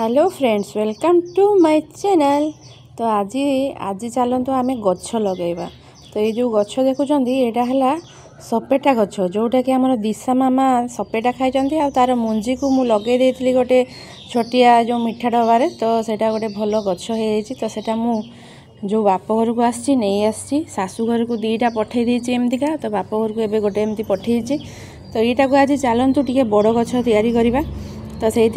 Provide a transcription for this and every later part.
Hello friends, welcome to my channel. तो आज आज चलतु आम गछ लगेगा। तो ये जो गछ देखुं यहाँ है सपेटा गछ, जोटा कि आम दिशा मामा सपेटा खाई आ तार मुंजी को मु लगे देती गोटे छोटिया जो मिठा डबार। तो सेटा गोटे भल गछ हो तो सेटा मु जो बाप घर को आसी नहीं आसी शाशु घर को दीटा पठे देती एमतीका। तो बाप घर को एवं गोटे एमती पठे। तो यहाँ को आज चलतु टे बड़ गछ तैयारी करवा। तो से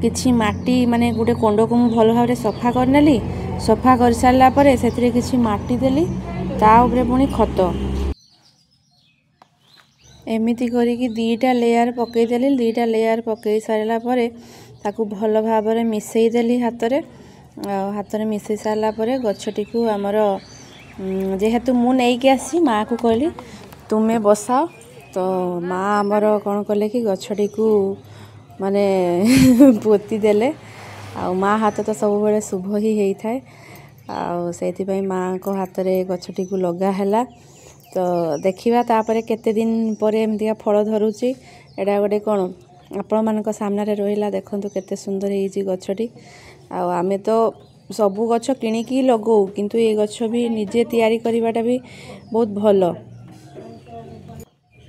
किछि माटी माने गोटे कंड को मु भल भाव सफा करनेली। सफा कर सारा पर से किछि माटी देली, ता उपरे पुणी खत एमिति करिकी दीटा लेयर पकईदेली। दीटा लेयर पकई सारा पर ताकू भल भाव मिसई देली हाथ में मिसई सारा पर गछटी को आमर जेहेतु मु नहीं आसी माँ को कहली तुम्हें बसाओ। तो माँ आमर कौन कले कि गछटी को माने पोती देले। आ माँ हाथ तो सब बड़े शुभ ही होता है। से माँ को हाथ में गछटी को लगा है। तो देखा तापर केते दिन पर एमती फल धरुची। एटा गोटे कौन आपण मान सामने रहा देखु केते सुंदर होती गछटी। आमे तो सबू गछ किणिकी लगौ, किंतु ये गछ भी निजे तैयारी करवाटा भी बहुत भल।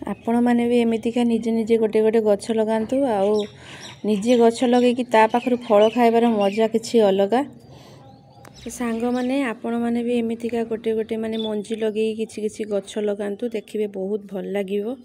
आपण मैंने भी एमतीका निजे निजे गोटे गोटे गछ लगातु। निजे गछ लगे कि ता पाखरु फल खाइबार मजा किछि अलगा। सांग माने आपण मैंने भी एमतीका गोटे गोटे माने मंजी लगे किछि किछि गछ लगातु, देखिबे बहुत भल लागिवो।